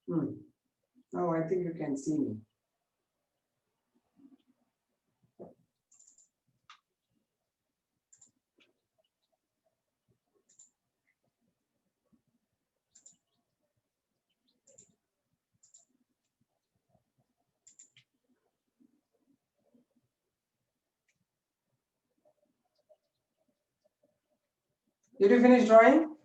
Now I think you can see me. Did you finish drawing?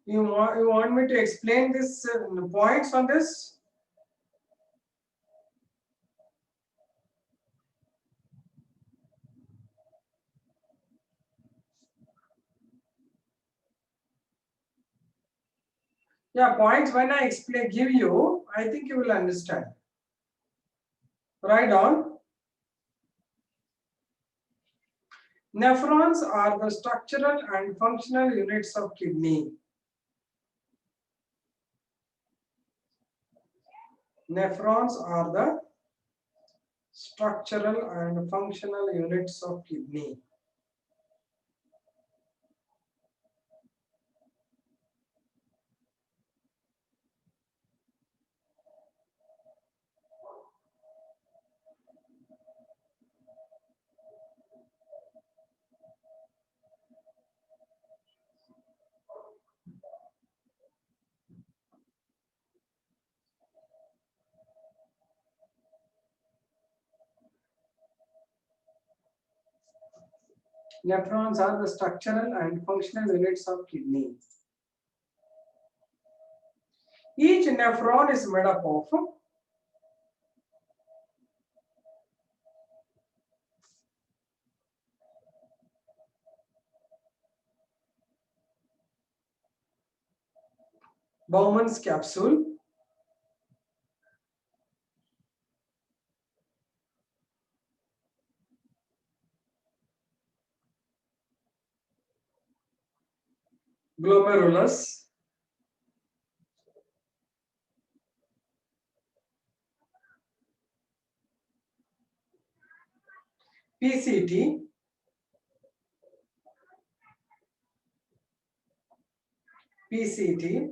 You want me to explain this points on this? Yeah, points when I explain, give you, I think you will understand. Write down. Nephrons are the structural and functional units of kidney. Nephrons are the structural and functional units of kidney. Nephrons are the structural and functional units of kidney. Each nephron is made up of Bowman's capsule, glomerulus, PCT, PCT,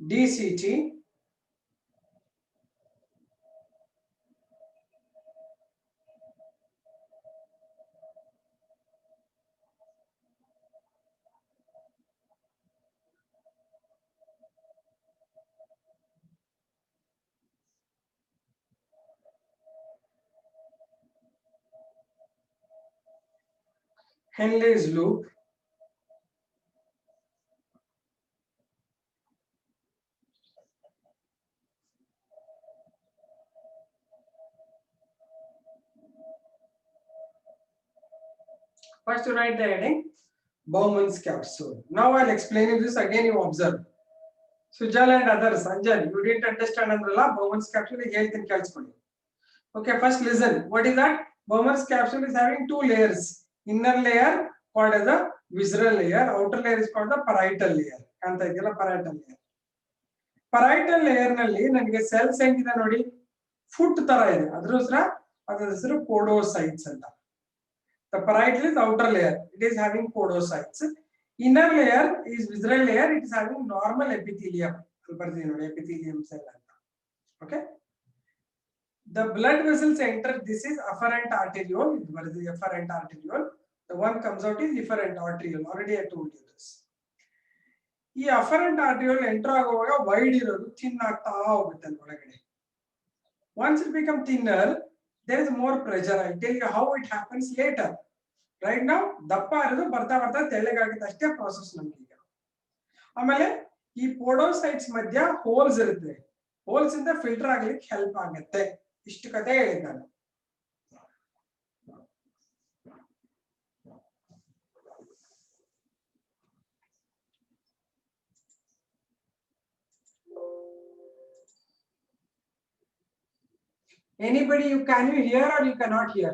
DCT, Henle's loop, first you write the heading, Bowman's capsule. Now I'll explain you this again, you observe. Sujal and others, Anjan, you didn't understand umbrella, Bowman's capsule is health and calcium. Okay, first listen. What is that? Bowman's capsule is having two layers. Inner layer called as the visceral layer, outer layer is called the parietal layer. Parietal layer. Parietal layer nalli ನನಗೆ cells ಹೆಂಗಿದೆ ನೋಡಿ foot ತರ ಇದೆ ಅದರ ಹೆಸರು podocytes ಅಂತ. The parietal is outer layer, it is having podocytes. Inner layer is visceral layer, it is having normal epithelium. Epithelium cell anta. Okay. The blood vessels enter, this is afferent arteriole, the efferent arteriole. The one comes out is efferent arteriole, already I told you this. ಈ afferent arteriole enter ಆಗುವಾಗ wide ಇರೋದು thin ಆಗ್ತಾ ಹೋಗುತ್ತೆ ಅಲ್ಲಿ ಒಳಗಡೆ. Once it become thinner, there is more pressure. I tell you how it happens later. Right ನಾವು ದಪ್ಪ ಇರೋದು ಬರ್ತಾ ಬರ್ತಾ ತೆಳ್ಳಗಾಗುತ್ತೆ ಅಷ್ಟೇ ಪ್ರಾಸೆಸ್ ನಮ್ಗೆ ಈಗ. ಆಮೇಲೆ ಈ ಪೋಡೋಸೈಟ್ಸ್ ಮಧ್ಯ ಹೋಲ್ಸ್ ಇರುತ್ತೆ, ಹೋಲ್ಸ್ ಇಂದ ಫಿಲ್ಟರ್ ಆಗ್ಲಿಕ್ಕೆ ಹೆಲ್ಪ್ ಆಗುತ್ತೆ. ಇಷ್ಟು ಕತೆ ಹೇಳಿದ್ ನಾನು. Anybody, can you hear or you cannot hear?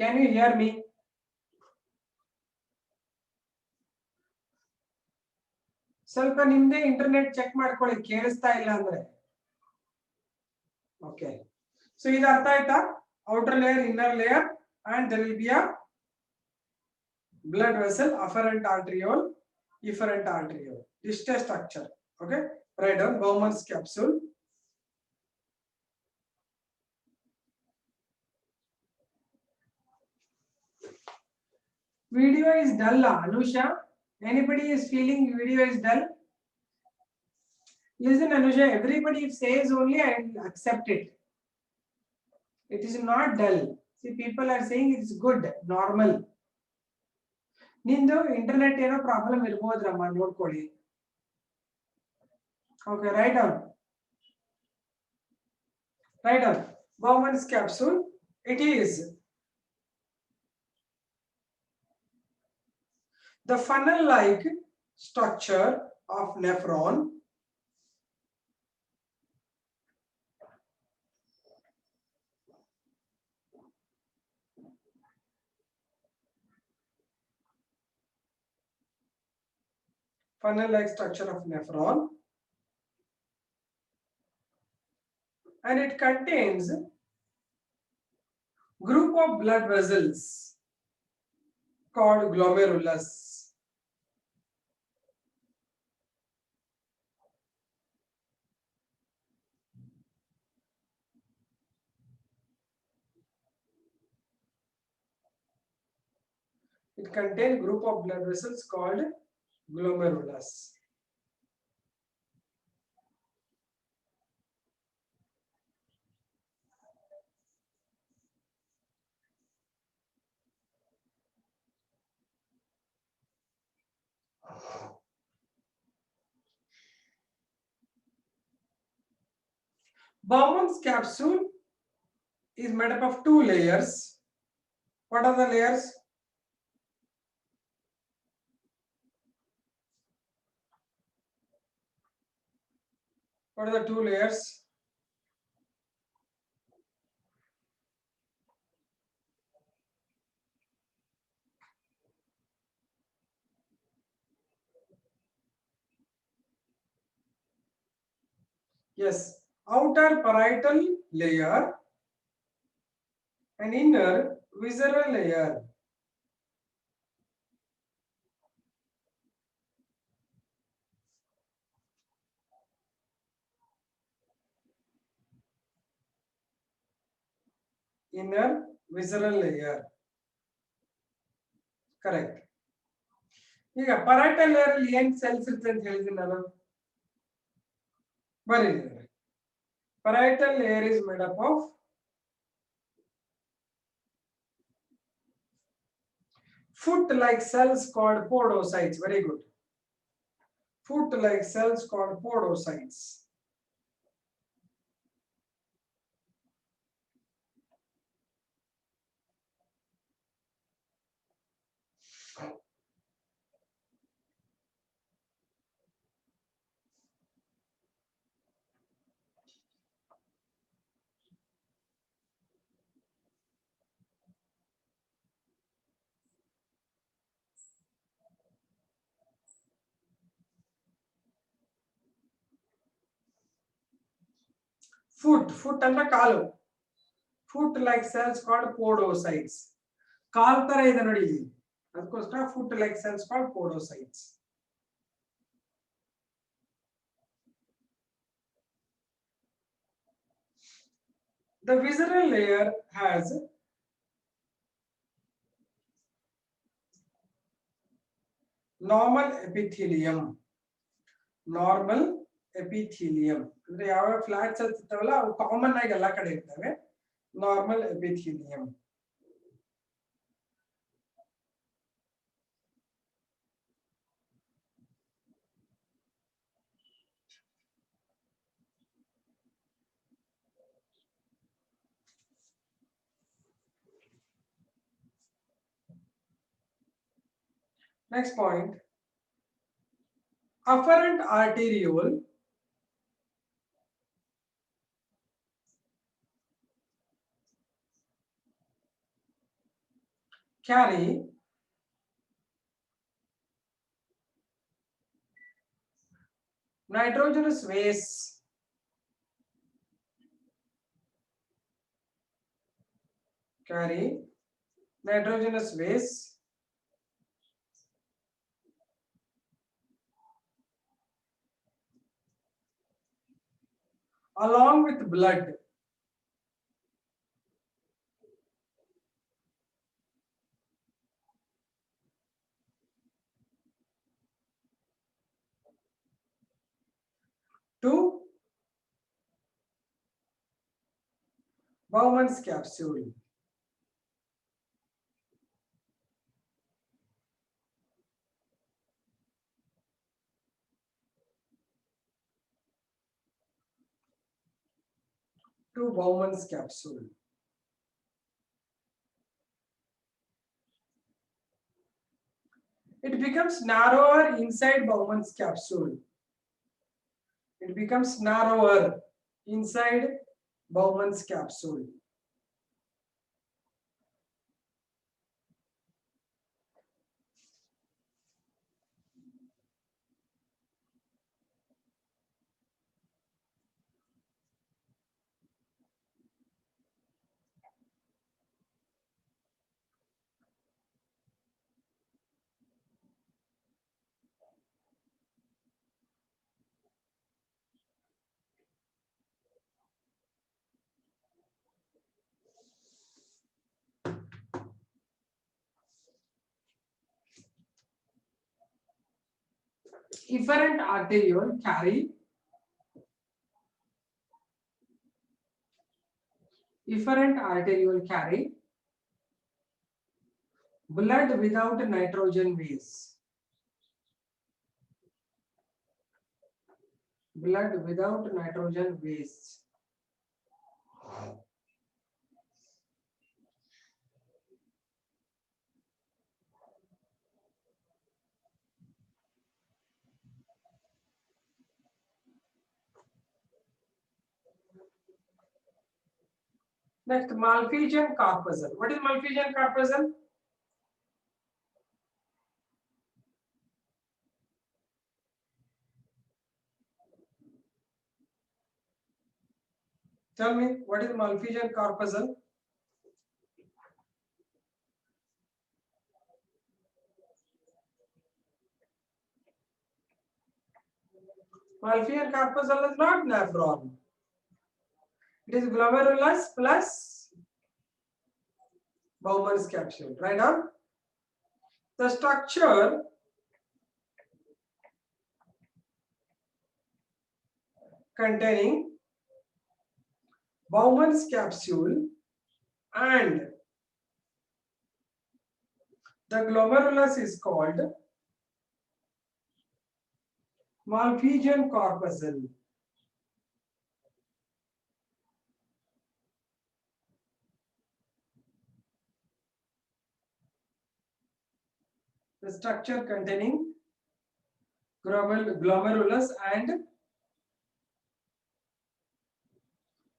Can you hear me? ಸ್ವಲ್ಪ ನಿಮ್ದೇ ಇಂಟರ್ನೆಟ್ ಚೆಕ್ ಮಾಡ್ಕೊಳ್ಳಿ, ಕೇಳಿಸ್ತಾ ಇಲ್ಲ ಅಂದ್ರೆ. ಓಕೆ, ಸೊ ಇದು ಅರ್ಥ ಆಯ್ತಾ? Outer layer, inner layer, and there will be a blood vessel, afferent arteriole, efferent arteriole. This is structure. Okay, write down Bowman's capsule. Video is dull, Anusha. Anybody is feeling video is dull? Listen, Anusha, everybody says only and accept it. It is not dull. See, people are saying it is good, normal. ನಿಂದು internet ಏನೋ problem ಇರಬಹುದ್ರಮ್ಮ, ನೋಡ್ಕೊಳ್ಳಿ. Okay, write down Bowman's capsule. It is the funnel-like structure of nephron and it contains group of blood vessels called glomerulus. It contains group of blood vessels called glomerulus. Bowman's capsule is made up of 2 layers. What are the layers? What are the 2 layers? Yes, outer parietal layer and inner visceral layer. Inner visceral layer. Correct. ಈಗ parietal layer ಅಲ್ಲಿ ಏನು cells ಇರುತ್ತೆ ಅಂತ ಹೇಳಿದ್ದೀನಿ ನಾನು, ಬರೀತೀನಿ. Parietal layer is made up of foot-like cells called podocytes. Very good. Foot-like cells called podocytes. Foot ಅಂದ್ರೆ ಕಾಲು. Foot-like cells called podocytes. ಕಾಲ್ ತರ ಇದೆ ನೋಡಿ ಇಲ್ಲಿ, ಅದಕ್ಕೋಸ್ಕರ foot-like cells called podocytes. The visceral layer has normal epithelium. Normal epithelium ಅಂದ್ರೆ ಯಾವ flat cells ಇರ್ತಾವಲ್ಲ ಅವು ಕಾಮನ್ ಆಗಿ ಎಲ್ಲ ಕಡೆ ಇರ್ತವೆ. normal epithelium. Next point, afferent arteriole carry nitrogenous waste along with blood to Bowman's capsule. To Bowman's capsule. It becomes narrower inside Bowman's capsule. It becomes narrower inside Bowman's capsule. Efferent arteriole carry blood without nitrogen base. Blood without nitrogen base. Next, Malpighian corpuscle. What is Malpighian corpuscle? Tell me, what is Malpighian corpuscle? Malpighian corpuscle is not nephron. It is glomerulus plus Bowman's capsule. Right now, the structure containing Bowman's capsule and the glomerulus is called Malpighian corpuscle. The structure containing glomerulus and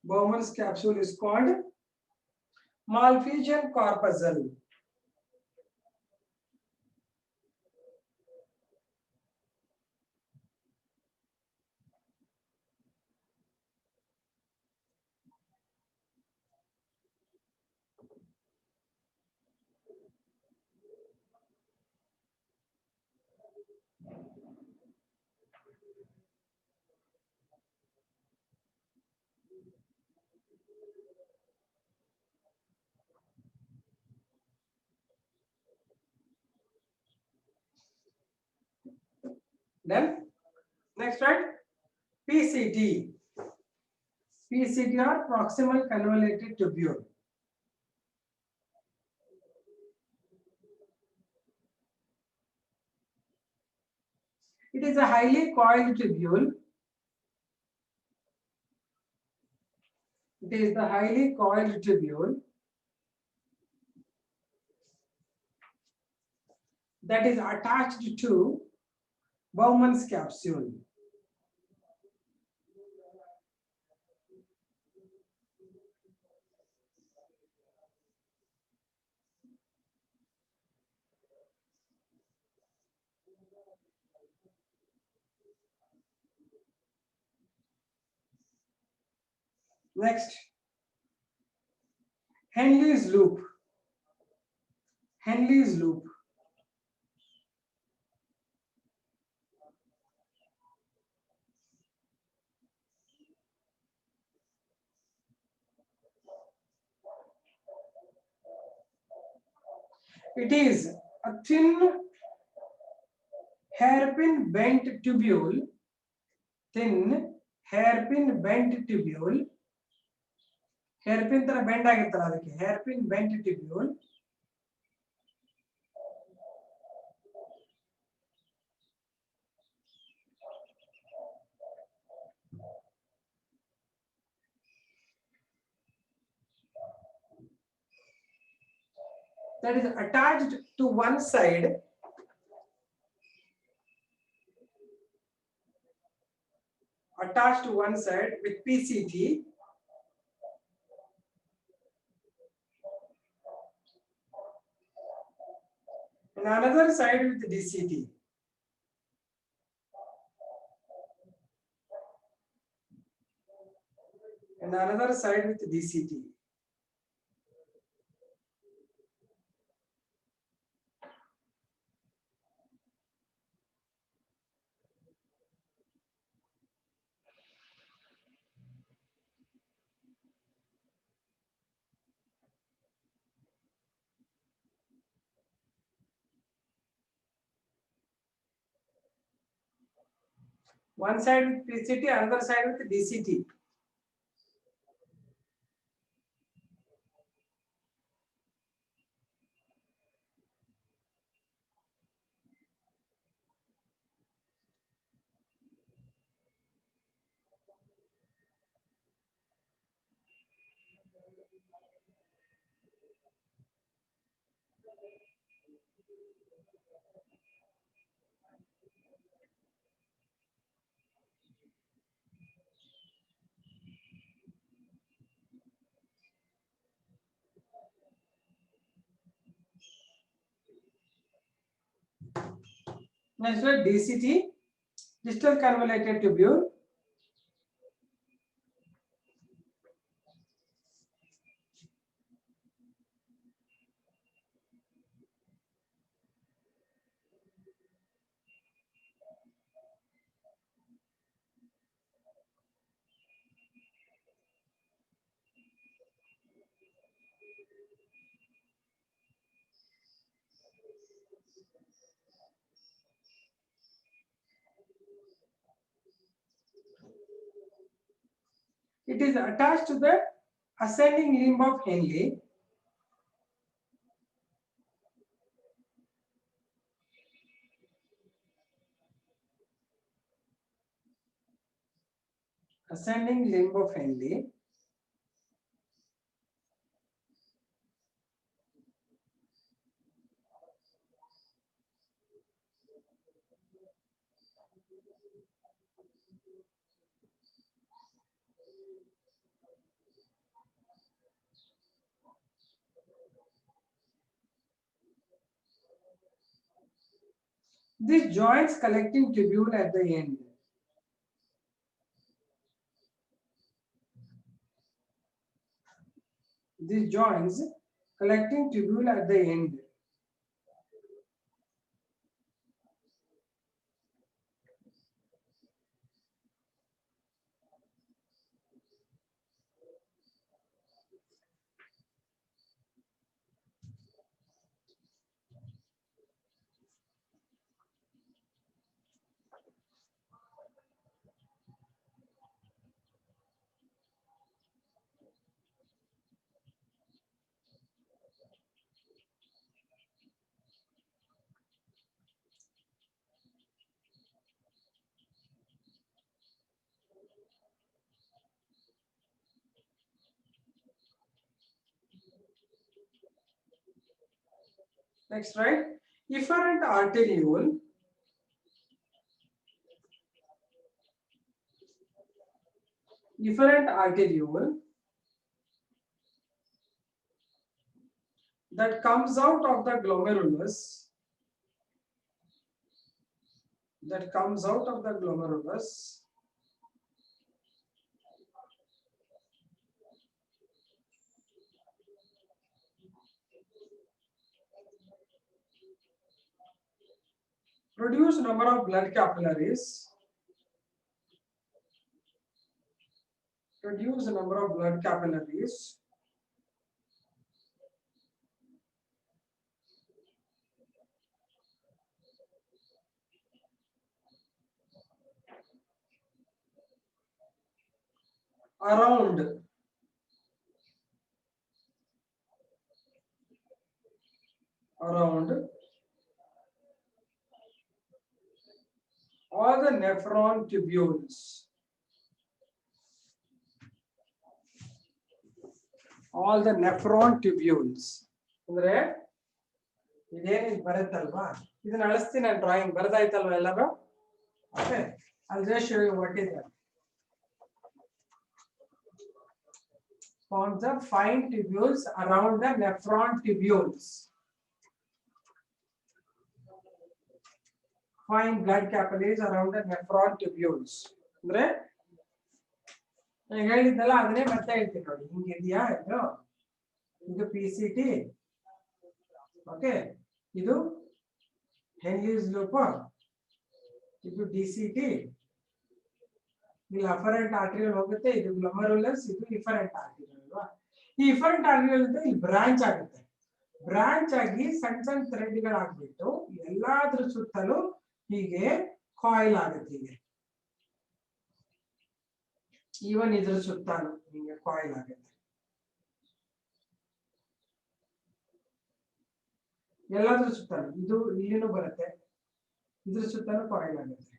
Bowman's capsule is called Malpighian corpuscle. Then, next right, PCT. PCT or proximal convoluted tubule. It is a highly coiled tubule. It is the highly coiled tubule that is attached to Bowman's capsule. Next, Henle's loop. Henle's loop. It is a thin hairpin bent tubule, thin hairpin bent tubule, hairpin ತರ bend ಆಗಿರ್ತಲ್ಲ ಅದಕ್ಕೆ hairpin bent tubule, that is attached to one side with PCT and another side with DCT. And another side with DCT. One side with PCT, another side with DCT. Next one, DCT, distal convoluted tubule. It is attached to the ascending limb of Henle. Ascending limb of Henle. This joins collecting tubule at the end. This joins collecting tubule at the end. Next, right? Efferent arteriole that comes out of the glomerulus produce number of blood capillaries around all the nephron tubules. ಅಂದ್ರೆ ಇದೇನಿದು ಬರುತ್ತಲ್ವಾ ಇದನ್ನ ಅಳಿಸ್ತೀನಿ ನಾನು drawing ಬರ್ದಾಯ್ತಲ್ವಾ ಎಲ್ಲರೂ okay I'll just show you what is that. Forms the fine tubules around the nephron tubules. Fine blood capillaries around the nephron tubules. ಅಂದ್ರೆ ನಾನು ಹೇಳಿದ್ನಲ್ಲ ಅದನ್ನೇ ಮತ್ತೆ ಹೇಳ್ತೀನಿ ನೋಡಿ ಹಿಂಗಿದೆಯಾ ಇದು PCT ಓಕೆ ಇದು ಹೆನ್ಲಿಸ್ ಲೂಪ್ ಇದು DCT ಇಲ್ಲಿ ಅಫರೆಂಟ್ ಆರ್ಟರಿಯಲ್ ಹೋಗುತ್ತೆ ಇದು ಗ್ಲೊಮರುಲಸ್ ಇದು ಇಫರೆಂಟ್ ಆರ್ಟರಿಯಲ್ ಅಲ್ವಾ ಈ ಇಫರೆಂಟ್ ಆರ್ಟರಿಯಲ್ ಅಂತ ಇಲ್ಲಿ ಬ್ರಾಂಚ್ ಆಗುತ್ತೆ ಬ್ರಾಂಚ್ ಆಗಿ ಸಣ್ಣ ಸಣ್ಣ ಥ್ರೆಡ್ಗಳಾಗ್ಬಿಟ್ಟು ಎಲ್ಲಾದ್ರ ಸುತ್ತಲೂ ಹೀಗೆ ಕಾಯಿಲ್ ಆಗುತ್ತೆ ಹೀಗೆ ಈವನ್ ಇದ್ರ ಸುತ್ತಲೂ ಹೀಗೆ ಕಾಯಿಲ್ ಆಗುತ್ತೆ ಎಲ್ಲಾದ್ರೂ ಸುತ್ತಲೂ ಇದು ಇಲ್ಲಿನೂ ಬರುತ್ತೆ ಇದ್ರ ಸುತ್ತಲೂ ಕಾಯಿಲ್ ಆಗುತ್ತೆ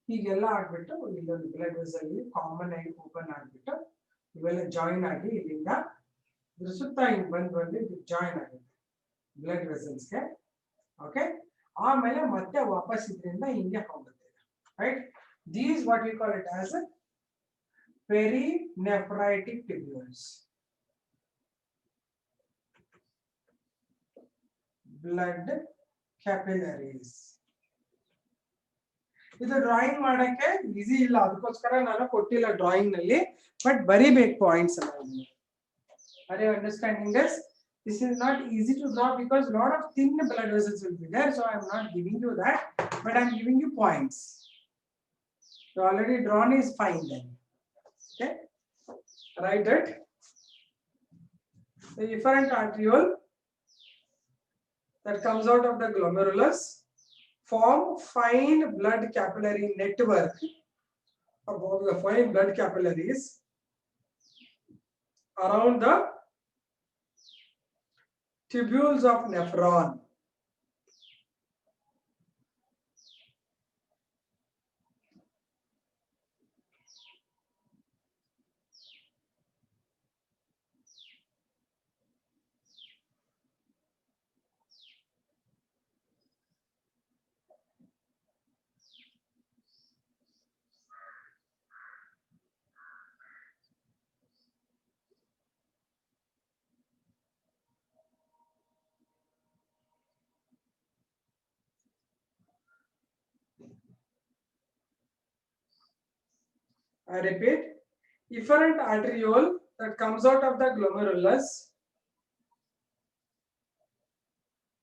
ಹೀಗೆಲ್ಲ ಆಗ್ಬಿಟ್ಟು ಇಲ್ಲೊಂದು ಬ್ಲಡ್ ವೆಸಲ್ ಕಾಮನ್ ಆಗಿ ಓಪನ್ ಆಗ್ಬಿಟ್ಟು ಇವೆಲ್ಲ ಜಾಯಿನ್ ಆಗಿ ಇಲ್ಲಿಂದ ಇದ್ರ ಸುತ್ತ ಹಿಂಗ್ ಬಂದು ಇದು ಜಾಯಿನ್ ಆಗುತ್ತೆ ಬ್ಲಡ್ ವೆಸಲ್ಸ್ಗೆ ಓಕೆ ಆಮೇಲೆ ಮತ್ತೆ ವಾಪಸ್ ಇದರಿಂದ ಹಿಂಗೆ ಹೋಗುತ್ತೆ write these what we call it as perinephritic tubules blood capillaries ಇದು ಡ್ರಾಯಿಂಗ್ ಮಾಡಕ್ಕೆ ಈಸಿ ಇಲ್ಲ ಅದಕ್ಕೋಸ್ಕರ ನಾನು ಕೊಟ್ಟಿಲ್ಲ ಡ್ರಾಯಿಂಗ್ ನಲ್ಲಿ ಬಟ್ ಬರಿಬೇಕು ಪಾಯಿಂಟ್ಸ್ ಅನ್ನ are you understanding this is not easy to draw because lot of thin blood vessels will be there so I am not giving you that but I am giving you points so already drawn is fine then okay write that the efferent arteriole that comes out of the glomerulus form fine blood capillary network above the fine blood capillaries around the tubules of nephron. I repeat, efferent arteriole that comes out of the glomerulus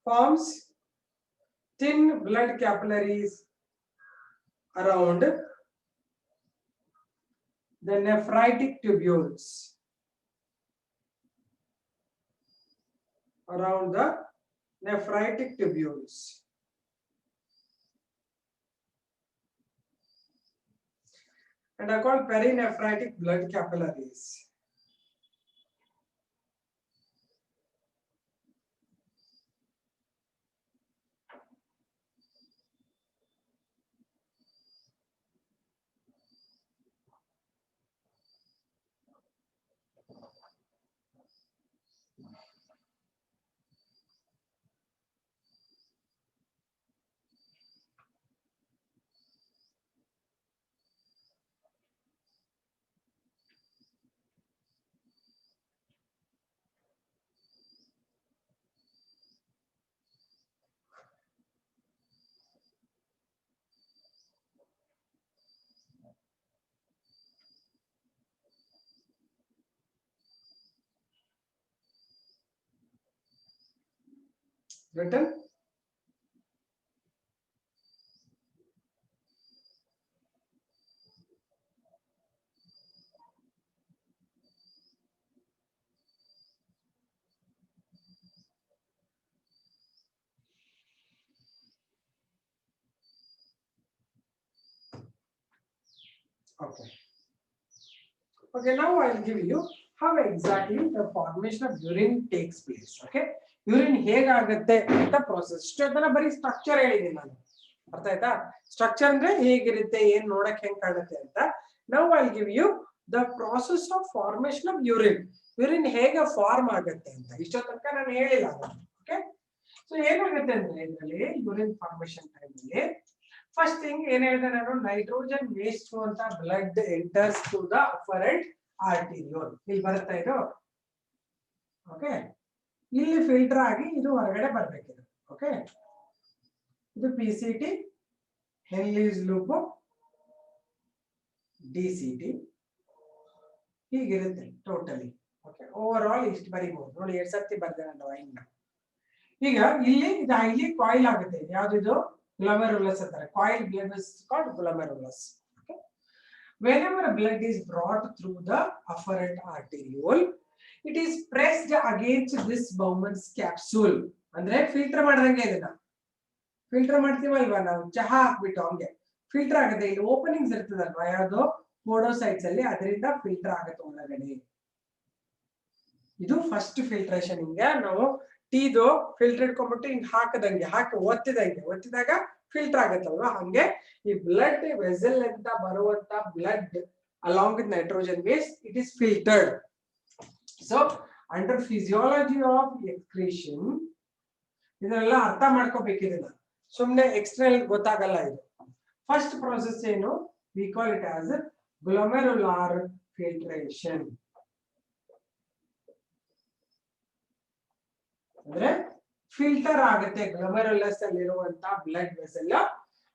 forms thin blood capillaries around the nephritic tubules. Around the nephritic tubules. And are called perinephritic blood capillaries. written. Okay. Okay, now I'll give you how exactly the formation of urine takes place. Okay, urine ಹೇಗಾಗುತ್ತೆ ಅಂತ process. ಇಷ್ಟೊತ್ತನ ಬರೀ structure ಹೇಳಿದ್ದೀನಿ ನಾನು. ಅರ್ಥ ಆಯ್ತಾ? Structure ಅಂದ್ರೆ ಹೇಗಿರುತ್ತೆ, ಏನ್ ನೋಡಕ್ಕೆ ಹೆಂಗ್ ಕಾಣುತ್ತೆ ಅಂತ. Now I'll give you the process of formation of urine. Urine ಹೇಗೆ ಫಾರ್ಮ್ ಆಗುತ್ತೆ ಅಂತ ಇಷ್ಟೊತ್ತನಕ ನಾನು ಹೇಳಿಲ್ಲ. ಓಕೆ, ಸೊ ಏನಾಗುತ್ತೆ ಅಂದ್ರೆ ಇದರಲ್ಲಿ ಯೂರಿನ್ ಫಾರ್ಮೇಶನ್ ಟೈಮ್ ಅಲ್ಲಿ ಫಸ್ಟ್ ಥಿಂಗ್ ಏನ್ ಹೇಳಿದೆ ನಾನು, ನೈಟ್ರೋಜನ್ ವೇಸ್ಟ್ ಅಂತ blood enters to the afferent arteriole. ಇಲ್ಲಿ ಬರುತ್ತಾ ಇದು? ಓಕೆ, ಇಲ್ಲಿ ಫಿಲ್ಟರ್ ಆಗಿ ಇದು ಹೊರಗಡೆ ಬರ್ಬೇಕಿದೆ. ಓಕೆ, ಇದು PCT, ಹೆನ್ಲೀಸ್ ಲೂಪ್, DCT ಹೀಗಿರುತ್ತೆ ಟೋಟಲಿ. ಓಕೆ, ಓವರ್ ಆಲ್ ಇಷ್ಟು ಬರೀಬಹುದು ನೋಡಿ, 2 ಸರ್ತಿ ಬರ್ದೆ ನಾನು ಲೈನ್. ಈಗ ಇಲ್ಲಿ ಇದು ಹೈಲಿ ಕಾಯಿಲ್ ಆಗುತ್ತೆ. ಯಾವ್ದಿದು? ಗ್ಲೊಮೆರುಲಸ್ ಅಂತಾರೆ. Coil blood is called glomerulus. Okay, whenever blood is brought through the afferent arteriole, it is pressed against this Bowman's capsule. ಅಂದ್ರೆ ಫಿಲ್ಟರ್ ಮಾಡ್ದಂಗೆ ಇದನ್ನ ಫಿಲ್ಟರ್ ಮಾಡ್ತೀವಲ್ವಾ ನಾವು, ಚಹಾ ಹಾಕ್ಬಿಟ್ಟು ಹಂಗೆ ಫಿಲ್ಟರ್ ಆಗುತ್ತೆ. ಇಲ್ಲಿ ಓಪನಿಂಗ್ಸ್ ಇರ್ತದಲ್ವಾ ಯಾವ್ದು ಪೋಡೋಸೈಟ್ಸ್ ಅಲ್ಲಿ, ಅದರಿಂದ ಫಿಲ್ಟರ್ ಆಗುತ್ತೆ ಒಳಗಡೆ. ಇದು ಫಸ್ಟ್ ಫಿಲ್ಟ್ರೇಷನ್. ಹಿಂಗೆ ನಾವು ಟೀದು ಫಿಲ್ಟರ್ ಇಟ್ಕೊಂಡ್ಬಿಟ್ಟು ಹಿಂಗ್ ಹಾಕದಂಗೆ ಹಾಕಿ ಒತ್ತಿದಾಗ ಫಿಲ್ಟರ್ ಆಗುತ್ತಲ್ವಾ, ಹಂಗೆ ಈ ಬ್ಲಡ್ ವೆಸಲ್ ಅಂತ ಬರುವಂತ blood along with nitrogen base it is filtered. So under physiology of excretion ಇದನ್ನೆಲ್ಲ ಅರ್ಥ ಮಾಡ್ಕೋಬೇಕಿದೆ, ಸುಮ್ನೆ ಎಕ್ಸ್ಟರ್ನಲ್ ಗೊತ್ತಾಗಲ್ಲ ಇದು. ಫಸ್ಟ್ ಪ್ರೋಸೆಸ್ ಏನು? We call it as glomerular filtration. ಅಂದ್ರೆ ಫಿಲ್ಟರ್ ಆಗುತ್ತೆ ಗ್ಲೊಮೆರುಲಸ್ ಅಲ್ಲಿ ಇರುವಂತ ಬ್ಲಡ್ ವೆಸಲ್,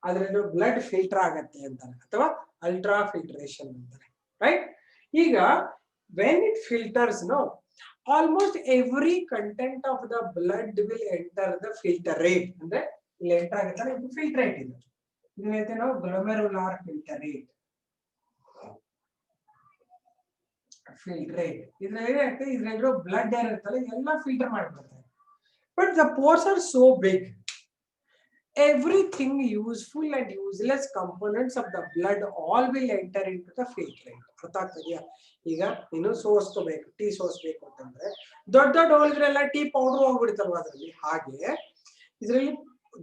ಅದ್ರದ್ದು ಬ್ಲಡ್ ಫಿಲ್ಟರ್ ಆಗತ್ತೆ ಅಂತಾರೆ, ಅಥವಾ ಅಲ್ಟ್ರಾ ಫಿಲ್ಟ್ರೇಷನ್ ಅಂತಾರೆ. ರೈಟ್? ಈಗ when it filters no, almost every content of the blood will enter the filtrate. ಅಂದ್ರೆ ಇಲ್ಲಿ ಎಂಟರ್ ಆಗುತ್ತಲ್ಲ, ಇದು ಫಿಲ್ಟ್ರೇಟ್. ಇದು ಇದನ್ನೈತೆ ನಾವು ಗ್ಲೊಮೆರುಲಾರ್ ಫಿಲ್ಟರೇಟ್. ಇದ್ರಲ್ಲಿ ಏನಾಗುತ್ತೆ, ಇದ್ರಲ್ಲಿರೋ ಬ್ಲಡ್ ಏನಿರುತ್ತಲ್ಲ ಎಲ್ಲ ಫಿಲ್ಟರ್ ಮಾಡ್ಬಿಡ್ತಾರೆ. But the pores are so big, everything useful and useless components of the blood all will enter into the filtrate. ಅರ್ಥ ಆಗ್ತದೆಯಾ? ಈಗ ನೀನು ಸೋಸ್ಕೋಬೇಕು, ಟೀ ಸೋಸ್ಬೇಕು ಅಂತಂದ್ರೆ ದೊಡ್ಡ ಹೋಲ್ ಇದ್ರೆಲ್ಲ ಟೀ ಪೌಡರ್ ಹೋಗ್ಬಿಡ್ತಲ್ವ ಅದ್ರಲ್ಲಿ, ಹಾಗೆ ಇದರಲ್ಲಿ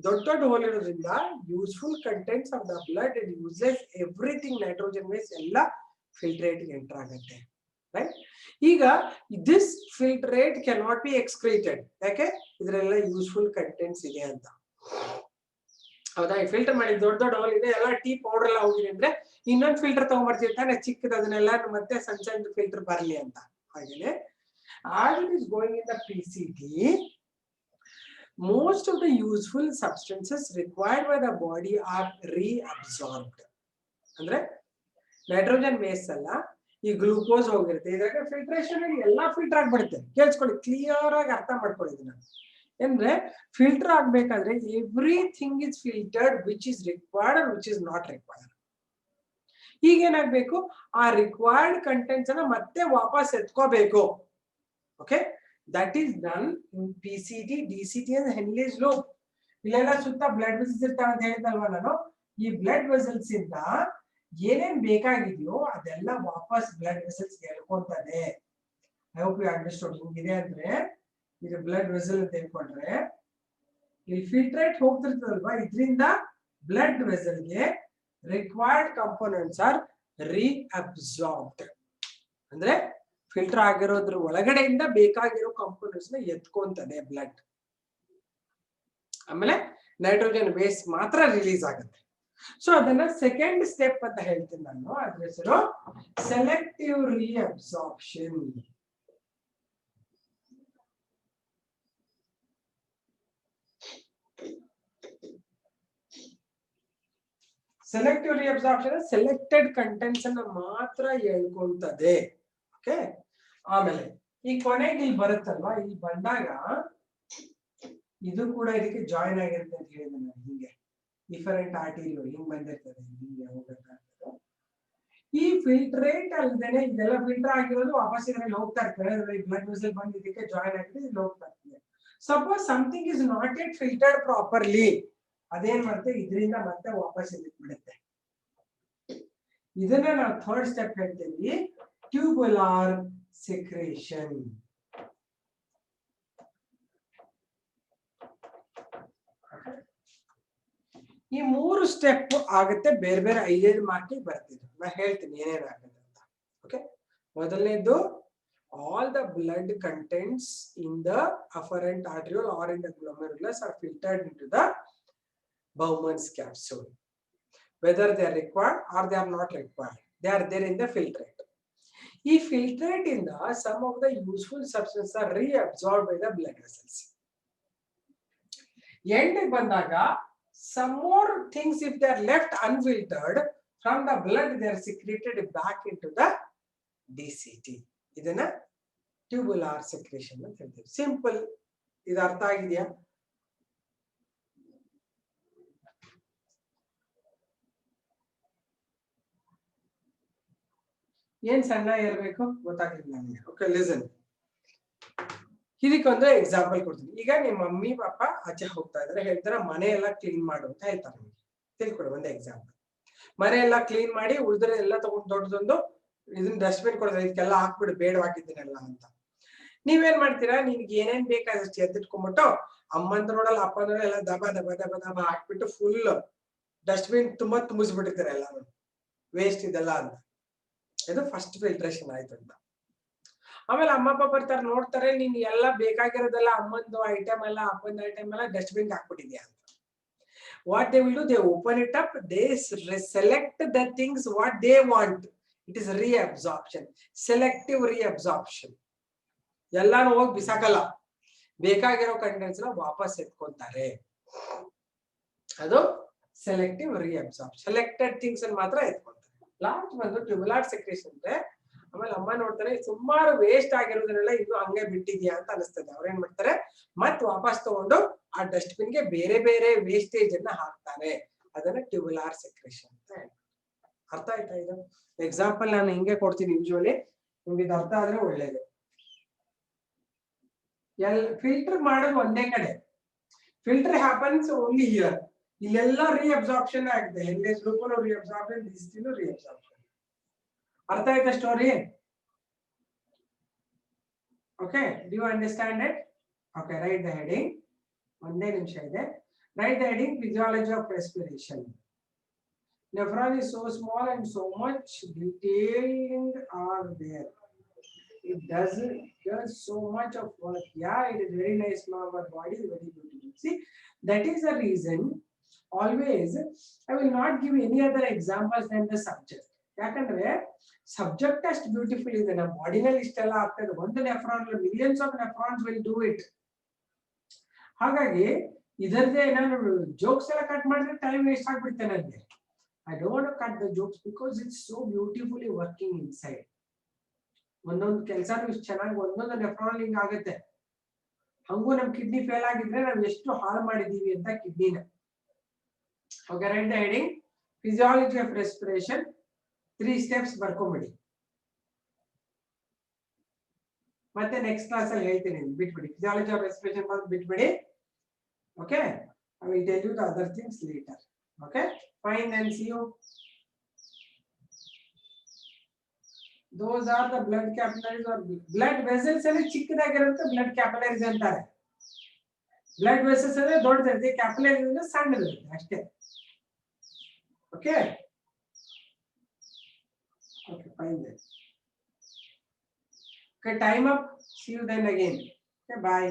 ದೊಡ್ಡ ಹೋಲ್ ಇರೋದ್ರಿಂದ useful contents of the blood and useless everything nitrogen base ಎಲ್ಲ ಫಿಲ್ಟ್ರೇಟ್ ಎಂಟರ್ ಆಗುತ್ತೆ. ರೈಟ್? ಈಗ this filtrate cannot be excreted. ಯಾಕೆ? ಇದರೆಲ್ಲ ಯೂಸ್ಫುಲ್ ಕಂಟೆಂಟ್ಸ್ ಇದೆ ಅಂತ. ಹೌದಾ? ಫಿಲ್ಟರ್ ಮಾಡಿ ದೊಡ್ಡ ಹೋಲ್ ಇದೆ, ಎಲ್ಲ ಟೀ ಪೌಡರ್ ಎಲ್ಲ ಹೋಗಿದೆ ಅಂದ್ರೆ ಇನ್ನೊಂದು ಫಿಲ್ಟರ್ ತಗೊಂಡ್ಬರ್ತೀವಿ ತಾನೆ ಚಿಕ್ಕದ, ಅದನ್ನೆಲ್ಲ ಮತ್ತೆ ಸಣ್ಣ ಫಿಲ್ಟರ್ ಬರಲಿ ಅಂತ. ಹಾಗೇನೆ as it is going in the PCT, most of the useful substances required by the body are reabsorbed. ಅಂದ್ರೆ ನೈಟ್ರೋಜನ್ ಬೇಸ್ ಅಲ್ಲ, ಈ ಗ್ಲೂಕೋಸ್ ಹೋಗಿರುತ್ತೆ, ಇದ್ರಾಗ ಫಿಲ್ಟ್ರೇಷನ್ ಎಲ್ಲಾ ಫಿಲ್ಟರ್ ಆಗ್ಬಿಡುತ್ತೆ. ಕೇಳಿಸ್ಕೊಳ್ಳಿ, ಕ್ಲಿಯರ್ ಆಗಿ ಅರ್ಥ ಮಾಡ್ಕೊಳ್ಳಿ ಇದನ್ನ. ಅಂದ್ರೆ ಫಿಲ್ಟರ್ ಆಗ್ಬೇಕಾದ್ರೆ everything is filtered which is required and which is not required. ಈಗ ಏನಾಗ್ಬೇಕು, ಆ ರಿಕ್ವೈರ್ಡ್ ಕಂಟೆಂಟ್ಸ್ ಅನ್ನ ಮತ್ತೆ ವಾಪಸ್ ಎತ್ಕೋಬೇಕು. Okay, that is done in PCT, DCT and Henle's loop. ಇಲ್ಲೆಲ್ಲ ಸುತ್ತ ಬ್ಲಡ್ ವೆಸಲ್ಸ್ ಇರ್ತಾವ ಅಂತ ಹೇಳಿದಲ್ವಾ ನಾನು. ಈ ಬ್ಲಡ್ ವೆಸಲ್ಸ್ ಇಂದ ಏನೇನ್ ಬೇಕಾಗಿದೆಯೋ ಅದೆಲ್ಲ ವಾಪಸ್ ಬ್ಲಡ್ ವೆಸಲ್ಸ್ ಎಳ್ಕೊಂತಾನೆ. I hope you understood. ಹಿಂಗಿದೆ ಅಂದ್ರೆ ಇದು ಬ್ಲಡ್ ವೆಸಲ್ ಅಂತ ಹೇಳ್ಕೊಂಡ್ರೆ, ಇಲ್ಲಿ ಫಿಲ್ಟ್ರೇಟ್ ಹೋಗ್ತಿರ್ತದಲ್ವಾ, ಇದರಿಂದ ಬ್ಲಡ್ ವೆಸಲ್ಗೆ ರಿಕ್ವೈರ್ಡ್ ಕಂಪೋನೆಂಟ್ಸ್ ಆರ್ ರೀಅಬ್ಸಾರ್ಬ್ಡ್. ಅಂದ್ರೆ ಫಿಲ್ಟರ್ ಆಗಿರೋದ್ರ ಒಳಗಡೆಯಿಂದ ಬೇಕಾಗಿರೋ ಕಂಪೋನೆಂಟ್ಸ್ ನ ಎತ್ಕೊಂತದೆ ಬ್ಲಡ್. ಆಮೇಲೆ ನೈಟ್ರೋಜನ್ ಬೇಸ್ ಮಾತ್ರ ರಿಲೀಸ್ ಆಗುತ್ತೆ. ಸೊ ಅದನ್ನ ಸೆಕೆಂಡ್ ಸ್ಟೆಪ್ ಅಂತ ಹೇಳ್ತೀನಿ ನಾನು. ಅದ್ರ ಹೆಸರು ಸೆಲೆಕ್ಟಿವ್ ರೀಅಬ್ಸಾರ್ಪ್ಷನ್. ಸೆಲೆಕ್ಟಿವ್ ರೀಅಬ್ಸಾರ್ಪ್ಷನ್ ಸೆಲೆಕ್ಟೆಡ್ ಕಂಟೆಂಟ್ಸ್ ಅನ್ನ ಮಾತ್ರ ಹೇಳ್ಕೊಂತದೆ. ಓಕೆ, ಆಮೇಲೆ ಈ ಕೊನೆಗೆ ಇಲ್ಲಿ ಬರುತ್ತಲ್ವಾ, ಇಲ್ಲಿ ಬಂದಾಗ ಇದು ಕೂಡ ಇದಕ್ಕೆ ಜಾಯಿನ್ ಆಗಿರುತ್ತೆ ಅಂತ ಹೇಳಿದೆ ನಾನು. ಹಿಂಗೆ ಡಿಫರೆಂಟ್ ಆರ್ಟೀರಿಯೋ ಹಿಂಗ್ ಬಂದಿರ್ತದೆ, ಹಿಂಗೆ ಹೋಗ್ಬೇಕಾಗ್ತದೆ. ಈ ಫಿಲ್ಟ್ರೇಟ್ ಅಲ್ದೇನೆ ಇದೆಲ್ಲ ಫಿಲ್ಟರ್ ಆಗಿರೋದು ವಾಪಸ್ ಇದರಲ್ಲಿ ಹೋಗ್ತಾ ಇರ್ತದೆ. ಬ್ಲಡ್ ವೆಸಲ್ ಬಂದು ಇದಕ್ಕೆ ಜಾಯಿನ್ ಆಗಿದೆ, ಇಲ್ಲಿ ಹೋಗ್ತಾ ಇರ್ತದೆ. Suppose something is not yet filtered properly, ಅದೇನ್ ಮಾಡುತ್ತೆ ಇದರಿಂದ ಮತ್ತೆ ವಾಪಸ್ ಇದಕ್ಕೆ ಬಿಡುತ್ತೆ. ಇದನ್ನ ನಾವು ಥರ್ಡ್ ಸ್ಟೆಪ್ ಹೇಳ್ತೀವಿ, ಟ್ಯೂಬುಲಾರ್ ಸೆಕ್ರೇಷನ್. ಈ 3 ಸ್ಟೆಪ್ ಆಗುತ್ತೆ, ಬೇರೆ ಬೇರೆ 5 ಮಾರ್ಕಿಗೆ ಬರ್ತಿದೆ. ನಾ ಹೇಳ್ತೀನಿ ಏನೇನಾಗುತ್ತೆ ಅಂತ. ಓಕೆ, ಮೊದಲನೇದು all the blood contents in the afferent arteriole or in the glomerulus are filtered into the Bowman's capsule, whether they are required or they are not required. They are there in the filtrate. Ee filtrate in the some of the useful substances are reabsorbed by the blood vessels. End bandaga some more things, if they are left unfiltered from the blood, they are secreted back into the DCT. ಇದನ್ನ ಟ್ಯೂಬುಲಾರ್ secretion ಅಂತ ಹೇಳ್ತೀವಿ. Simple, ಇದು ಅರ್ಥ ಆಗಿದೆಯಾ? ಏನ್ ಸಣ್ಣ ಇರಬೇಕು ಗೊತ್ತಾಗ್ಲಿಲ್ಲ ನನಗೆ. Okay, listen. ಇದಕ್ಕೊಂದು ಎಕ್ಸಾಂಪಲ್ ಕೊಡ್ತೀನಿ. ಈಗ ನಿಮ್ಮ ಮಮ್ಮಿ ಪಾಪ ಆಚೆ ಹೋಗ್ತಾ ಇದ್ರೆ ಹೇಳ್ತಾರೆ ಮನೆ ಎಲ್ಲ ಕ್ಲೀನ್ ಮಾಡು ಅಂತ ಹೇಳ್ತಾರೆ. ನಿಮ್ಗೆ ತಿಳ್ಕೊಡಿ ಒಂದು ಎಕ್ಸಾಂಪಲ್. ಮನೆ ಎಲ್ಲ ಕ್ಲೀನ್ ಮಾಡಿ ಉಳಿದ್ರೆ ಎಲ್ಲ ತಗೊಂಡು ದೊಡ್ಡದೊಂದು ಇದನ್ನ ಡಸ್ಟ್ಬಿನ್ ಕೊಡ್ತಾರೆ, ಇದಕ್ಕೆಲ್ಲ ಹಾಕ್ಬಿಡು ಬೇಡವಾಗಿದ್ದೀನಲ್ಲ ಅಂತ. ನೀವೇನ್ ಮಾಡ್ತೀರಾ, ನಿಮ್ಗೆ ಏನೇನ್ ಬೇಕಾದಷ್ಟು ಎತ್ತಿಟ್ಕೊಂಡ್ಬಿಟ್ಟು ಅಮ್ಮಂದ್ರೋಡಲ್ಲ ಅಪ್ಪಂದ್ರೋಡ ಎಲ್ಲ ದಬ ದಬ ದಬ ದಬ ಹಾಕ್ಬಿಟ್ಟು ಫುಲ್ ಡಸ್ಟ್ಬಿನ್ ತುಂಬಾ ತುಂಬಿಸ್ಬಿಟ್ಟಿರ್ತಾರೆ ಎಲ್ಲ ವೇಸ್ಟ್ ಇದೆಲ್ಲ ಅಂತ. ಇದು ಫಸ್ಟ್ ಫಿಲ್ಟ್ರೇಷನ್ ಆಯ್ತು ಅಂತ. ಆಮೇಲೆ ಅಮ್ಮ ಅಪ್ಪ ಬರ್ತಾರೆ, ನೋಡ್ತಾರೆ ನೀನ್ ಎಲ್ಲ ಬೇಕಾಗಿರೋದೆಲ್ಲ ಅಮ್ಮಂದು ಐಟಮ್ ಎಲ್ಲ ಅಪ್ಪಂದು ಐಟಮ್ ಎಲ್ಲ ಡಸ್ಟ್ಬಿನ್ ಹಾಕ್ಬಿಟ್ಟಿದ್ಯಾ ಅಂತ. What they will do, they open it up, they select the things what they want. It is reabsorption, selective reabsorption. ಎಲ್ಲಾನು ಹೋಗಿ ಬಿಸಾಕಲ್ಲ, ಬೇಕಾಗಿರೋ ಕಂಟೆಂಟ್ಸ್ ನ ವಾಪಸ್ ಎತ್ಕೊಂತಾರೆ. ಅದು ಸೆಲೆಕ್ಟಿವ್ ರಿಅಬ್ಸಾರ್ಪ್ಷನ್. ಸೆಲೆಕ್ಟೆಡ್ ಥಿಂಗ್ಸ್ ಅನ್ನು ಮಾತ್ರ ಎತ್ಕೊಂತಾರೆ. ಲಾಸ್ಟ್ ಬಂದು ಟ್ಯೂಬುಲಾರ್ ಸೆಕ್ರೇಷನ್ ಅಂದ್ರೆ, ಆಮೇಲೆ ಅಮ್ಮ ನೋಡ್ತಾರೆ ಸುಮಾರು ವೇಸ್ಟ್ ಆಗಿರೋದನ್ನೆಲ್ಲ ಇದು ಹಂಗೆ ಬಿಟ್ಟಿದ್ಯಾ ಅಂತ ಅನಿಸ್ತದೆ. ಅವ್ರೇನ್ ಮಾಡ್ತಾರೆ, ಮತ್ ವಾಪಸ್ ತಗೊಂಡು ಆ ಡಸ್ಟ್ಬಿನ್ ಗೆ ಬೇರೆ ಬೇರೆ ವೇಸ್ಟೇಜ್ ಅನ್ನ ಹಾಕ್ತಾರೆ. ಅದನ್ನ ಟ್ಯೂಬುಲಾರ್ ಸೆಕ್ರೇಷನ್ ಅಂತ ಹೇಳ್ತಾರೆ. ಅರ್ಥ ಆಯ್ತಾ? ಇದು ಎಕ್ಸಾಂಪಲ್ ನಾನು ಹಿಂಗೆ ಕೊಡ್ತೀನಿ ಯೂಶುವಲಿ, ನಿಮ್ಗೆ ಇದು ಅರ್ಥ ಆದ್ರೆ ಒಳ್ಳೇದು. ಫಿಲ್ಟರ್ ಮಾಡೋದು ಒಂದೇ ಕಡೆ, ಫಿಲ್ಟರ್ ಹ್ಯಾಪನ್ಸ್ ಓನ್ಲಿ ಹಿಯರ್. ಇಲ್ಲೆಲ್ಲ ರಿಅಬ್ಸಾರ್ಪ್ಷನ್ ಆಗಿದೆ. ಎಲ್ಎಸ್ ಗ್ಲೂಕೋನ್ ರಿಅಬ್ಸಾರ್ಪ್ಷನ್, ಡಿಸ್ಟಿನ್ ರಿಅಬ್ಸಾರ್ಪ್ಷನ್. ಅರ್ಥ ಆಯ್ತಾ story? Okay, do you understand it? Okay, write the heading. ಒಂದೇ ನಿಮಿಷ ಇದೆ. Write the heading, physiology of respiration. Nephron is so small and so much detailed are there. It does so much of work. Yeah, it is very nice. Our body is very beautiful. See, that is the reason always I will not give any other examples than the subject. ಯಾಕಂದ್ರೆ subject ಅಷ್ಟು beautiful ಇದೆ. ನಮ್ಮ ಬಾಡಿನಲ್ಲಿ ಇಷ್ಟೆಲ್ಲ ಆಗ್ತದೆ. ಒಂದು nephron, millions of nephrons will do it. ಹಾಗಾಗಿ ಇದರದೇ ನಾನು jokes ಎಲ್ಲ ಕಟ್ ಮಾಡಿದ್ರೆ ಟೈಮ್ ವೇಸ್ಟ್ ಆಗ್ಬಿಡ್ತೇನೆ ನನಗೆ. I don't want to cut the jokes because it's so beautifully working inside. ಒಂದೊಂದು ಕೆಲಸನೂ ಇಷ್ಟು ಚೆನ್ನಾಗಿ ಒಂದೊಂದು ನೆಫ್ರಾನ್ ಲಿಂಕ್ ಆಗುತ್ತೆ. ಹಂಗೂ ನಮ್ ಕಿಡ್ನಿ ಫೇಲ್ ಆಗಿದ್ರೆ ನಾವು ಎಷ್ಟು ಹಾಳು ಮಾಡಿದೀವಿ ಅಂತ ಕಿಡ್ನಿನ. Okay, write the heading, physiology of respiration. 3 steps ಬರ್ಕೊಂಬಿಡಿ. ಮತ್ತೆ ನೆಕ್ಸ್ಟ್ ಕ್ಲಾಸ್ ಅಲ್ಲಿ ಹೇಳ್ತೀನಿ, ಬಿಟ್ಬಿಡಿ. ಫಿಸಿಯಾಲಜಿ ಆಫ್ ರೆಸ್ಪಿರೇಷನ್ ಬಂದು ಬಿಟ್ಬಿಡಿ. Okay, I will tell you the other things later. Okay, fine, and see you. Those are the blood capillaries or blood vessels. alle ಚಿಕ್ಕದಾಗಿರುತ್ತೆ blood capillaries ಅಂತಾರೆ. blood vessels ಅಂದ್ರೆ ದೊಡ್ಡದಿರುತ್ತೆ, capillaries ಅಂದ್ರೆ ಸಣ್ಣದಿರುತ್ತೆ ಅಷ್ಟೇ. Okay, okay, fine then. Okay, time up. See you then again. Okay, bye.